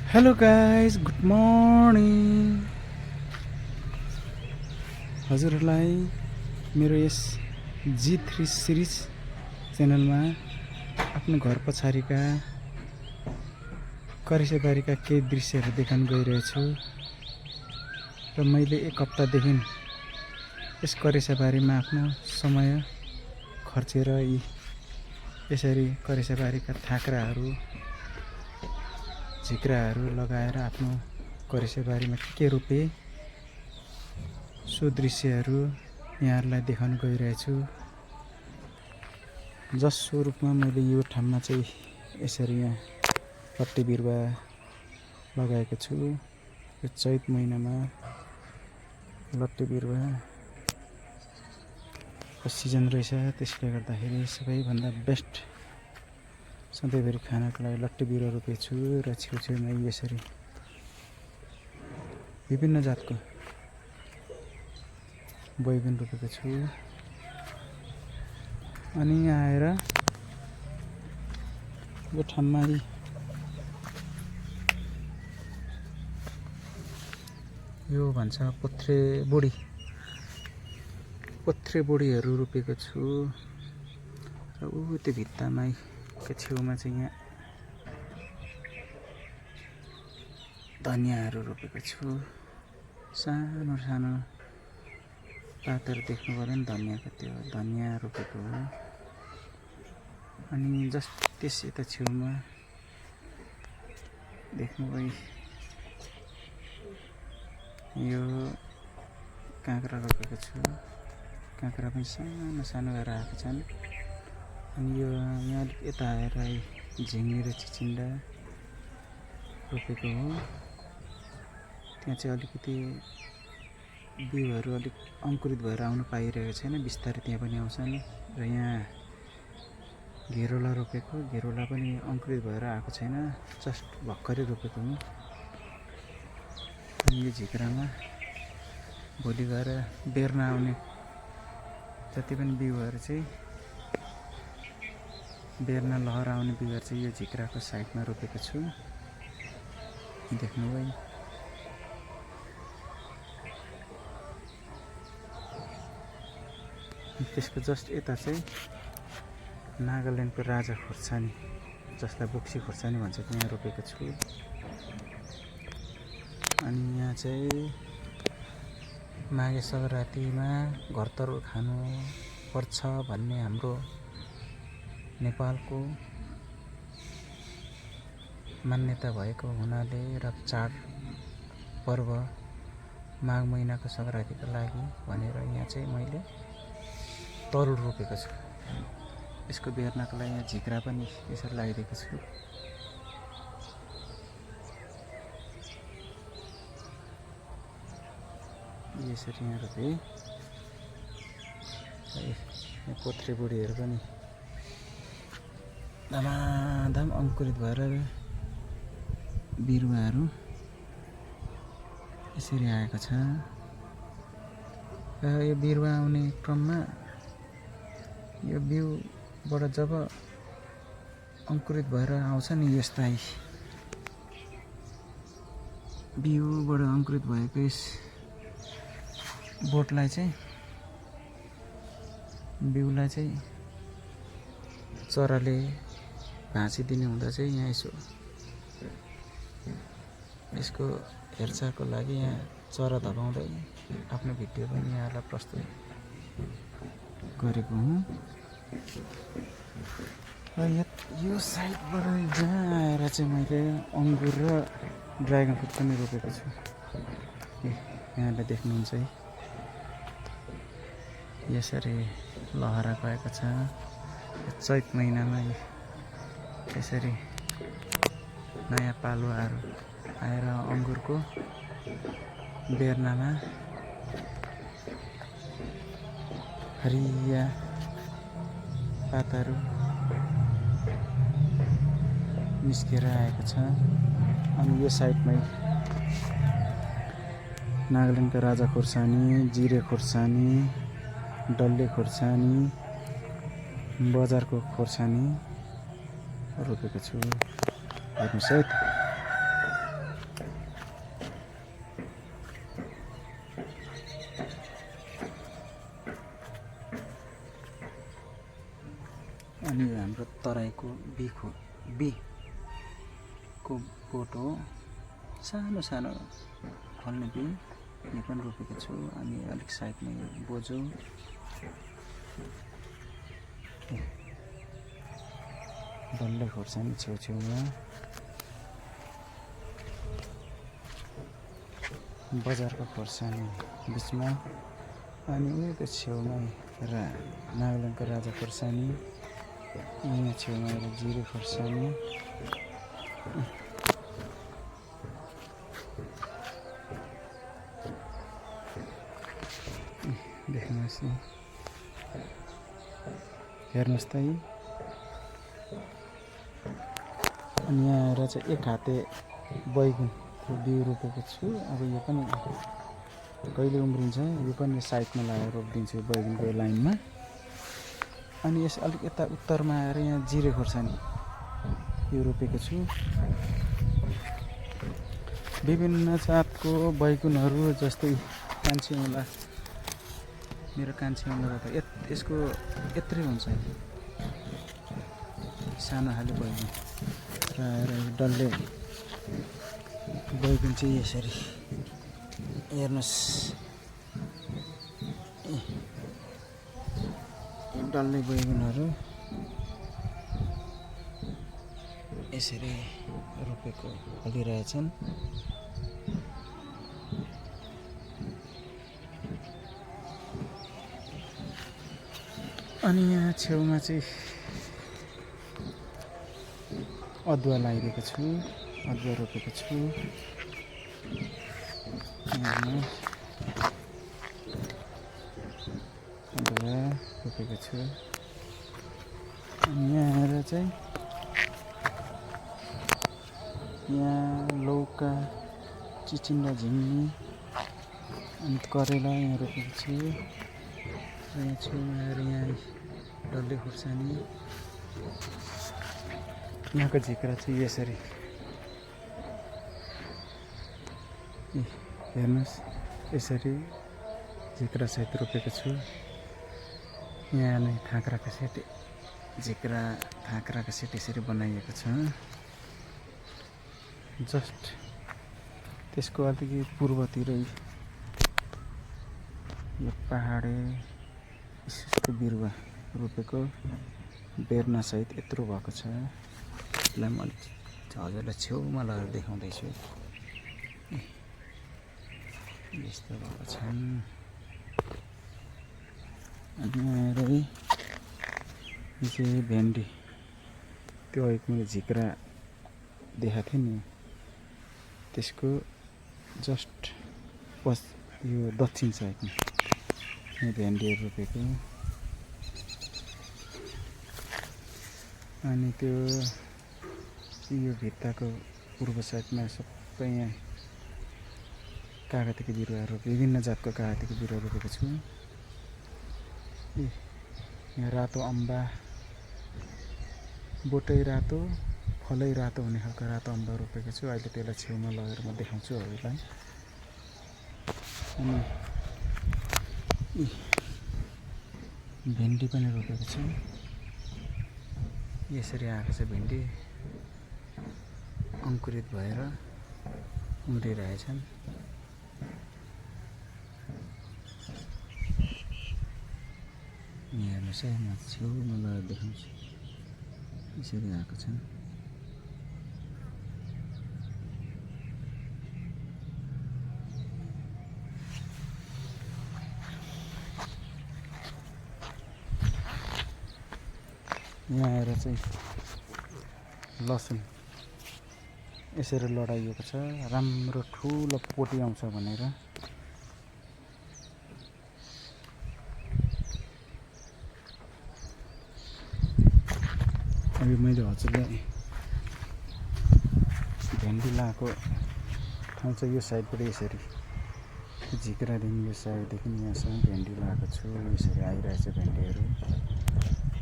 Hello guys, good morning. हजुरहरूलाई मेरो यस G3 series च्यानलमा आफ्नो घर पछाडिका करेसेबारीका केही दृश्यहरू देखाउन गइरहेछु। र मैले एक हप्तादेखि यस करेसेबारीमा आफ्नो समय खर्चेर यसरी करेसेबारीका थाक्राहरू झिक्राहरू लगाएर आफ्नो करेसेबारीमा के रोपे सो दृश्यहरू यहाँहरूलाई देखाउन गइरहेछु। जसको रूपमा मैले यो ठाउँमा चाहिँ यसरी यहाँ लट्टे बिरुवा लगाएको छु। यो चैत महिनामा लट्टे बिरुवाको सिजन रहेछ, त्यसले गर्दाखेरि सबैभन्दा बेस्ट सधैँभरि खानको लागि लट्टे बिरुवा रोपेको छु। र छेउछेउमा यसरी विभिन्न जातको बैगन रोपेको छु। अनि यहाँ आएर यो ठाउँमा यो भन्छ पोथ्रे बोडीहरू रोपेको छु। र त्यो भित्तामा छेउमा चाहिँ यहाँ धनियाँहरू रोपेको छु। सानो सानो पातहरू देख्नु पर्यो नि, धनियाँको त्यो धनियाँ रोपेको हो। अनि त्यस यता छेउमा देख्नुभयो यो काँक्रा रोपेको छु। काँक्रा पनि सानो सानो भएर आएको छन्। अनि यो यहाँ अलिक यता आएर झिङ्गे र चिचिन्डा रोपेको हो। त्यहाँ चाहिँ अलिकति बिउहरू अलिक अङ्कुरित भएर आउनु पाइरहेको छैन, बिस्तारै त्यहाँ पनि आउँछन्। र यहाँ घेरोला रोपेको, घेरोला पनि अङ्कुरित भएर आएको छैन, जस्ट भर्खरै रोपेको हो। अनि यो झिक्रामा भोलि गएर बेर्न आउने जति पनि बिउहरू चाहिँ बेर्न लहर आउने बिउहरू चाहिँ यो झिक्राको साइडमा रोपेको छु। देख्नुभयो। त्यसको जस्ट यता चाहिँ नागाल्यान्डको राजा खोर्सानी, जसलाई बोक्सी खोर्सानी भन्छ, त्यहाँ रोपेको छु। अनि यहाँ चाहिँ माघे सङ्क्रान्तिमा घरतरुल खानु पर्छ भन्ने हाम्रो नेपालको मान्यता भएको हुनाले र चाड पर्व माघ महिनाको सङ्क्रान्तिको लागि भनेर यहाँ चाहिँ मैले तरुल रोपेको छु। यसको बेर्नको लागि यहाँ झिक्रा पनि यसरी लगाइदिएको छु। यसरी यहाँ रोपेँ। यहाँ पोथ्रे बोडीहरू पनि धमाधम अङ्कुरित भएर बिरुवाहरू यसरी आएको छ। र यो बिरुवा आउने क्रममा यो बिउबाट जब अङ्कुरित भएर आउँछ नि, यस्ता बिउबाट अङ्कुरित भएको यस बोटलाई चाहिँ बिउलाई चाहिँ चराले भाँचिदिने हुँदा चाहिँ यहाँ यसको हेरचाहको लागि यहाँ चरा धपाउँदै आफ्नो भिडियो पनि यहाँलाई प्रस्तुत गरेको हुँ। र यो साइडबाट जहाँ आएर चाहिँ मैले अङ्गुर र ड्रागन फ्रुट पनि रोपेको छु। यहाँले देख्नुहुन्छ है, यसरी लहरा गएको छ। चैत महिनामा यसरी नयाँ पालुवाहरू आएर अङ्गुरको बेर्नामा हरिया पातहरू निस्केर आएको छ। अनि यो साइडमै नागाल्यान्डको राजा खोर्सानी, जिरे खोर्सानी, डल्ले खोर्सानी, बजारको खोर्सानी रोपेको छु। हेर्नुहोस् है। तराईको बीको बोट हो, सानो सानो फल्ने बी यो पनि रोपेको छु। अनि अलिक साइडमा यो बोजो, डल्ले खोर्सानी छेउछेउमा, बजारको खोर्सानी बिचमा, अनि उनीहरूको छेउमा नागाल्यान्डको राजा खोर्सानी, यहाँ छेउमा एउटा जिरे खोर्सानी, देख्नुहोस् न, हेर्नुहोस् त यी। अनि यहाँ आएर चाहिँ एक हाते बैगुनको बिउ रोपेको छु। अब यो पनि कहिले उम्रिन्छ, यो पनि साइडमा लगाएर रोपिदिन्छु बैगुनको लाइनमा। अनि यस अलिक यता उत्तरमा आएर यहाँ जिरे खोर्सानी यो रोपेको छु। विभिन्न जातको बैगुनहरू जस्तै कान्छी औँला, मेरो कान्छी औँला त यसको यत्रै हुन्छ, सानो खाले बैगुन। र आएर डल्ले बैगुन चाहिँ यसरी हेर्नुहोस्, डल्ले बैगुनहरू यसरी रोपेको फलिरहेछन्। अनि यहाँ छेउमा चाहिँ अदुवा लगाइदिएको छु, अदुवा रोपेको छु। अदुवा रोपेको छु। अनि यहाँ आएर चाहिँ यहाँ लौका, चिचिन्डा, झिङ्गी अनि करेला यहाँ रोपेको छु। यहाँ छेउमा आएर यहाँ डल्ले खुर्सानी, यहाँको झिक्रा चाहिँ यसरी हेर्नुहोस्, यसरी झिक्रा सहित रोपेको छु। यहाँ नै थाँक्राको सेट, झिक्रा थाँक्राको सेट यसरी बनाइएको छ। जस्ट त्यसको अलिकति पूर्वतिरै यो पहाडे इस्कुसको बिरुवा रोपेको बेर्ना सहित यत्रो भएको छ। यसलाई म अलिक हजुरलाई छेउमा लगाएर देखाउँदैछु, यस्तो भएको छन्। अनि आएर यो चाहिँ भेन्डी, त्यो एक मैले झिक्रा देखाएको थिएँ नि, त्यसको जस्ट यो दक्षिण साइडमा यहाँ भेन्डीहरू रोपेको। अनि त्यो यो भित्ताको पूर्व साइडमा सबै यहाँ कागतीको बिरुवा विभिन्न जातको कागतीको बिरुवा रोपेको छु। यहाँ रातो अम्बा, बोटै रातो फलै रातो हुने खालको रातो अम्बा रोपेको छु। अहिले त्यसलाई छेउमा लगेर म देखाउँछु हजुरलाई। अनि भेन्डी पनि रोपेको छु। यसरी आएको छ भेन्डी, अङ्कुरित भएर उम्रिरहेछन्। यहाँ हेर्नुहोस् है, म छेउमा लगेर देखाउँछु, यसरी आएको छन्। यहाँ आएर चाहिँ लसुन यसरी लडाइएको छ, राम्रो ठुलो पोटी आउँछ भनेर। अब मैले हजुरलाई भेन्डी लगाएको ठाउँ चाहिँ यो साइडबाट यसरी झिक्रादेखि यो साइडदेखि यहाँसम्म भेन्डी लगाएको छु। यसरी आइरहेछ भेन्डीहरू।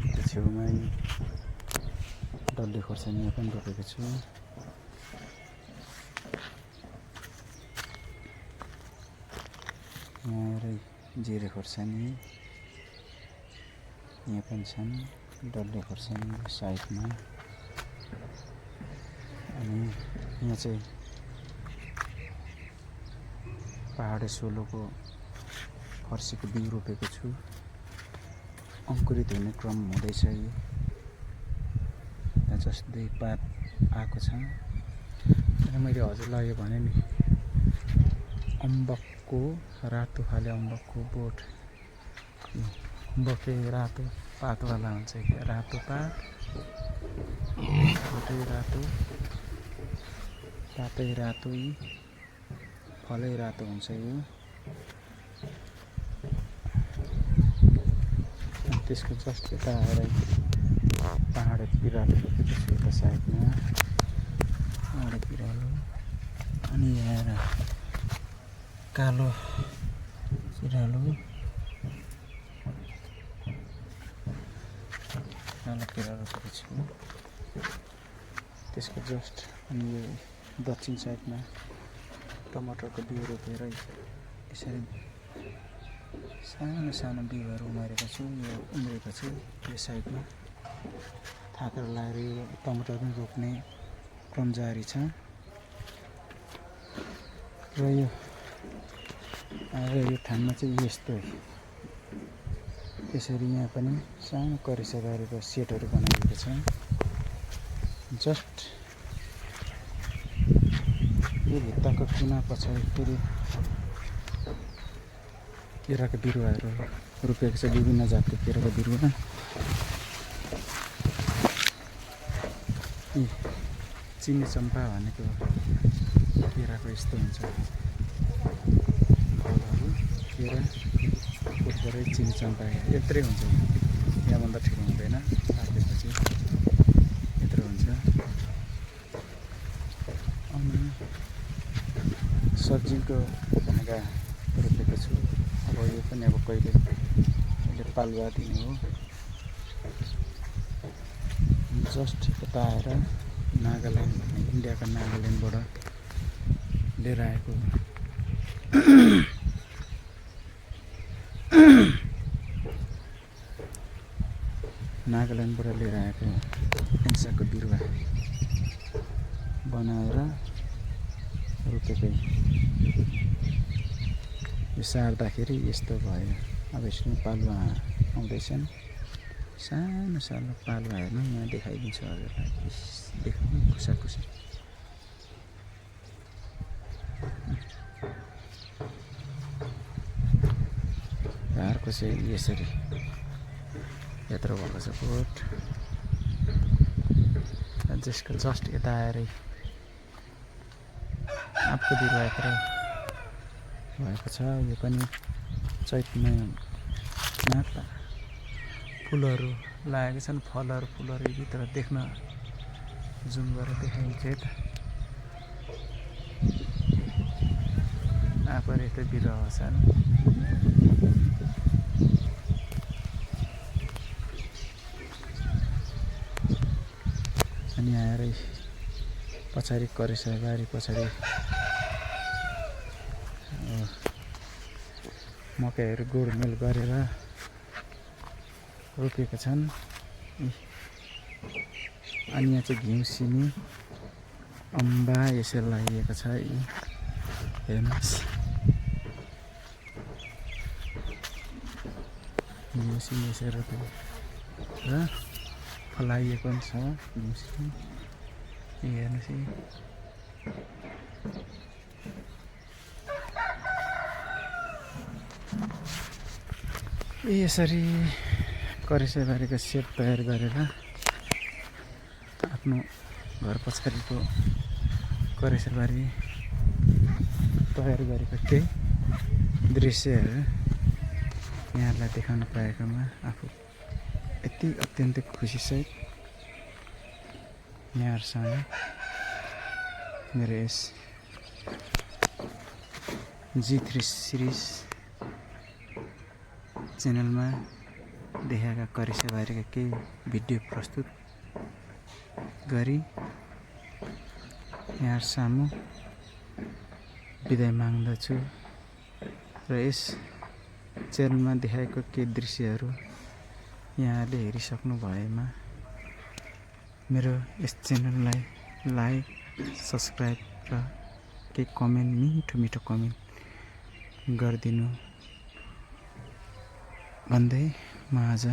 त्यो छेउमै डल्ले खोर्सानी पनि रोपेको छु। यहाँ जिरे खोर्सानी यहाँ पनि छन्, डल्ले खोर्सानी साइडमा। अनि यहाँ चाहिँ पहाडे सोलोको फर्सीको बिउ रोपेको छु। अङ्कुरित हुने क्रम हुँदैछ। यो यहाँ जस्ट 2 पात आएको छ। र मैले हजुरलाई यो भने नि अम्बकको रातो खाले अम्बकको बोट अम्बकै रातो पातवाला हुन्छ कि रातो पात बोटै रातो पातै रातो फलै रातो हुन्छ। यो त्यसको जस्ट यता आएर पहाडे बिरालो रोपेको छु यता साइडमा पहाडे बिरालो। अनि यहाँ कालो बिरालो रोपेको छु त्यसको जस्ट। अनि यो दक्षिण साइडमा टमाटरको बिउ रोपेर यसरी सानो सानो बिउहरू उमारेको छु। यो उम्रेको छु यो साइडमा थाकेर लगाएर यो टमाटर पनि रोप्ने क्रम जारी छ। र यो ठाउँमा चाहिँ यस्तो यसरी यहाँ पनि सानो करेसा गरेको सेटहरू बनाइएको छ। जस्ट यो भित्ताको कुना पछाडि फेरि केराको बिरुवाहरू रोपेको छ। विभिन्न जातको केराको बिरुवा। चिनी चम्पा भनेको केराको यस्तो हुन्छ फलहरू। केरा फुटबाटै चिनी चम्पा यत्रै हुन्छ। यहाँभन्दा ठुलो हुँदैन। पाकेपछि यत्रो हुन्छ। अनि सब्जीको भागा रोपेको छु। अब यो पनि अब कहिले पालुवा दिने हो। जस्ट यता आएर नागाल्यान्ड इन्डियाका नागाल्यान्डबाट लिएर आएको पेन्साको बिरुवा बनाएर रोपेकै यो सार्दाखेरि यस्तो भयो। अब यसमा पालुवा आउँदैछन्। सानो सानो पालुवा हेर्नु यहाँ देखाइदिन्छु हजुरलाई। देख्नु खुसा घरको चाहिँ यसरी यत्रो भएको छ बोट। जसको जस्ट यता आएर आँपको बिरुवा यत्रो भएको छ। यो पनि चैत महिनामा फुलहरू लागेको छन्। फुलहरू भित्र देख्न जुम गरेर देखाइन्छ। यता आँपहरू यतै बिरुवा छन्। अनि आएर पछाडि करेसाबारी पछाडि मकैहरू गोडमेल गरेर रोपेका छन्। अनि यहाँ चाहिँ घिउ सिमी अम्बा यसरी लगाइएको छ। हेर्नुहोस् घिउ सिमी यसरी रोपेको र फलाइएको पनि छ घिउ सिमी। हेर्नुहोस् यसरी करेसाबारीको सेट तयार गरेर आफ्नो घर पछाडिको करेसाबारी तयार गरेको केही दृश्यहरू यहाँलाई देखाउन पाएकोमा आफू यति अत्यन्तै खुसीसहित यहाँहरूसँग मेरो यस G3 सिरिज च्यानलमा देखाएका करेसाबारीका केही भिडियो प्रस्तुत गरी यहाँहरू सामु बिदाई माग्दछु। र यस च्यानलमा देखाएको केही दृश्यहरू यहाँले हेरिसक्नु भएमा मेरो यस च्यानललाई लाइक सब्सक्राइब र केही कमेन्ट मिठो मिठो कमेन्ट गरिदिनु भन्दै म आज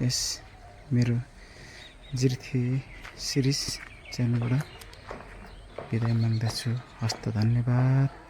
यस मेरो जिर्थी सिरिज च्यानलबाट बिदाय माग्दछु। हस्त धन्यवाद।